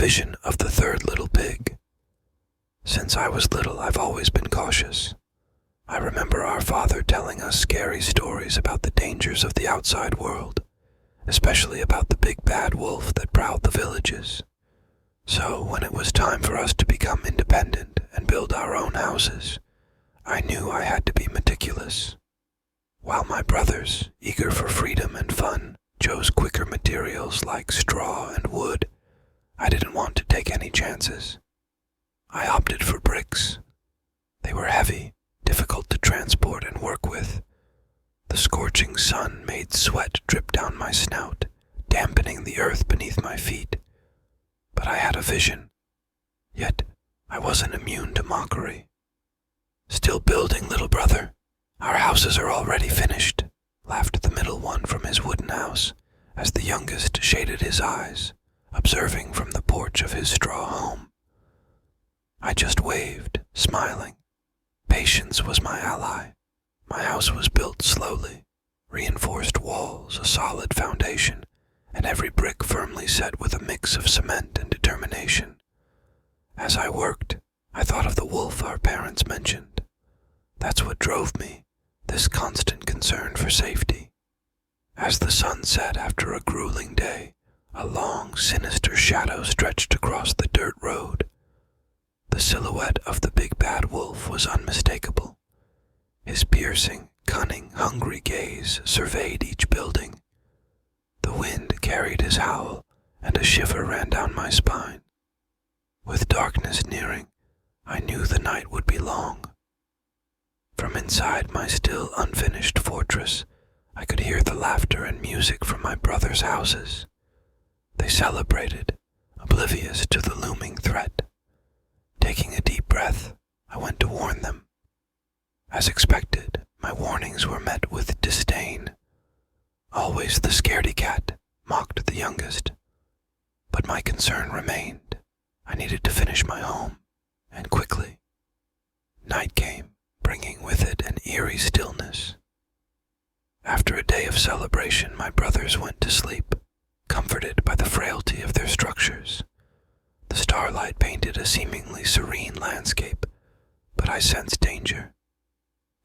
vision of the third little pig. Since I was little, I've always been cautious. I remember our father telling us scary stories about the dangers of the outside world, especially about the big bad wolf that prowled the villages. So when it was time for us to become independent and build our own houses, I knew I had to be meticulous. While my brothers, eager for freedom and fun, chose quicker materials like straw and wood, I didn't want to take any chances. I opted for bricks. They were heavy, difficult to transport and work with. The scorching sun made sweat drip down my snout, dampening the earth beneath my feet. But I had a vision. Yet, I wasn't immune to mockery. "Still building, little brother? Our houses are already finished," laughed the middle one from his wooden house, as the youngest shaded his eyes, observing from the porch of his straw home. I just waved, smiling. Patience was my ally. My house was built slowly, reinforced walls, a solid foundation, and every brick firmly set with a mix of cement and determination. As I worked, I thought of the wolf our parents mentioned. That's what drove me, this constant concern for safety. As the sun set after a grueling day, a long, sinister shadow stretched across the dirt road. The silhouette of the big bad wolf was unmistakable. His piercing, cunning, hungry gaze surveyed each building. The wind carried his howl, and a shiver ran down my spine. With darkness nearing, I knew the night would be long. From inside my still unfinished fortress, I could hear the laughter and music from my brothers' houses. They celebrated, oblivious to the looming threat. Taking a deep breath, I went to warn them. As expected, my warnings were met with disdain. "Always the scaredy cat," mocked the youngest. But my concern remained. I needed to finish my home, and quickly. Night came, bringing with it an eerie stillness. After a day of celebration, my brothers went to sleep, comforted by the frailty of their structures. The starlight painted a seemingly serene landscape, but I sensed danger.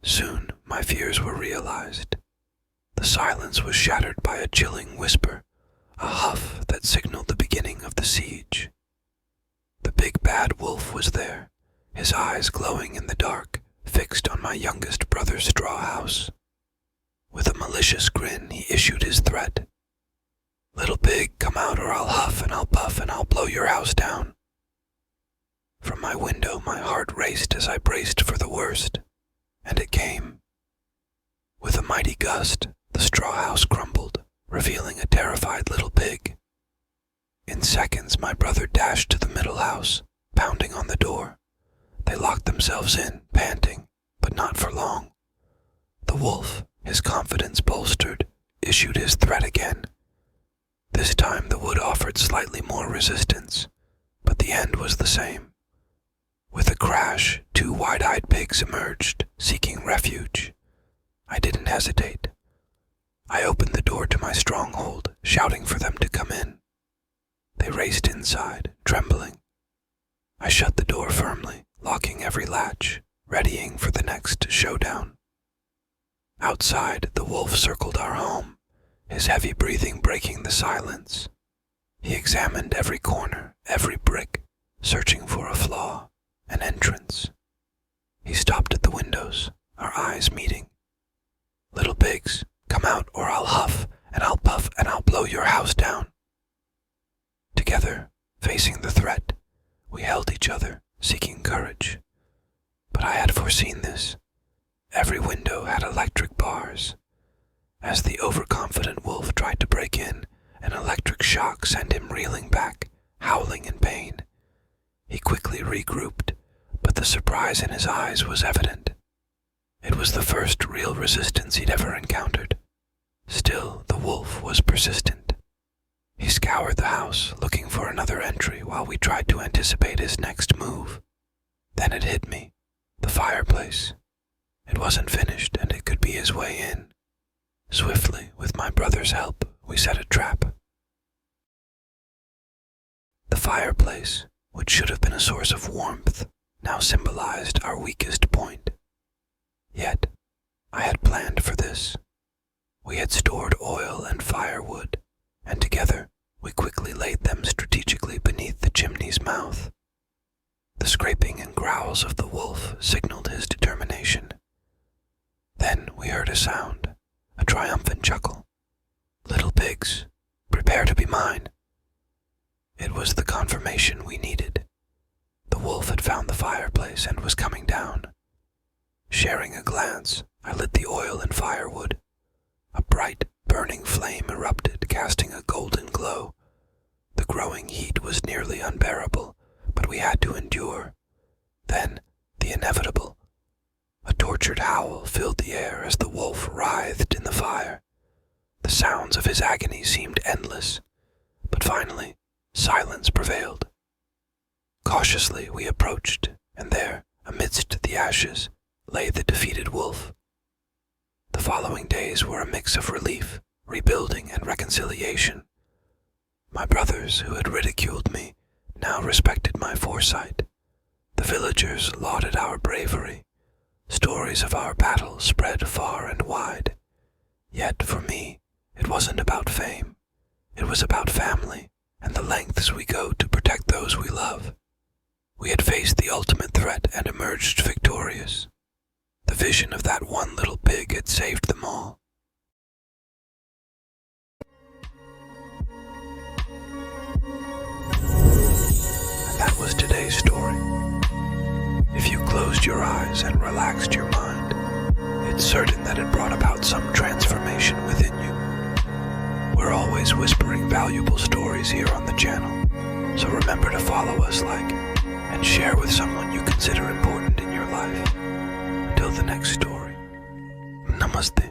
Soon my fears were realized. The silence was shattered by a chilling whisper, a huff that signaled the beginning of the siege. The big bad wolf was there, his eyes glowing in the dark, fixed on my youngest brother's straw house. With a malicious grin, he issued his threat. "Little pig, come out or I'll huff and I'll puff and I'll blow your house down." From my window, my heart raced as I braced for the worst, and it came. With a mighty gust, the straw house crumbled, revealing a terrified little pig. In seconds, my brother dashed to the middle house, pounding on the door. They locked themselves in, panting, but not for long. The wolf, his confidence bolstered, issued his threat again. This time the wood offered slightly more resistance, but the end was the same. With a crash, two wide-eyed pigs emerged, seeking refuge. I didn't hesitate. I opened the door to my stronghold, shouting for them to come in. They raced inside, trembling. I shut the door firmly, locking every latch, readying for the next showdown. Outside, the wolf circled our home, his heavy breathing breaking the silence. He examined every corner, every brick, searching for a flaw, an entrance. He stopped at the windows, our eyes meeting. "Little pigs, come out or I'll huff, and I'll puff, and I'll blow your house down." Together, facing the threat, we held each other, seeking courage. But I had foreseen this. Every window had electric bars. As the overconfident wolf tried to break in, an electric shock sent him reeling back, howling in pain. He quickly regrouped, but the surprise in his eyes was evident. It was the first real resistance he'd ever encountered. Still, the wolf was persistent. He scoured the house, looking for another entry while we tried to anticipate his next move. Then it hit me. The fireplace. It wasn't finished, and it could be his way in. Swiftly, with my brother's help, we set a trap. The fireplace, which should have been a source of warmth, now symbolized our weakest point. Yet, I had planned for this. We had stored oil and firewood, and together we quickly laid them strategically beneath the chimney's mouth. The scraping and growls of the wolf signaled his determination. Then we heard a sound, a triumphant chuckle. "Little pigs, prepare to be mine." It was the confirmation we needed. The wolf had found the fireplace and was coming down. Sharing a glance, I lit the oil and firewood. A bright, burning flame erupted, casting a golden glow. The growing heat was nearly unbearable, but we had to endure. Then, the inevitable. A tortured howl filled the air as the wolf writhed in the fire. The sounds of his agony seemed endless, but finally, silence prevailed. Cautiously we approached, and there, amidst the ashes, lay the defeated wolf. The following days were a mix of relief, rebuilding, and reconciliation. My brothers, who had ridiculed me, now respected my foresight. The villagers lauded our bravery. Stories of our battles spread far and wide. Yet for me, it wasn't about fame. It was about family, and the lengths we go to protect those we love. We had faced the ultimate threat and emerged victorious. The vision of that one little pig had saved them all. And that was today's story. If you closed your eyes and relaxed your mind, it's certain that it brought about some transformation within you. We're always whispering valuable stories here on the channel, so remember to follow us, like, and share with someone you consider important in your life. Until the next story, Namaste.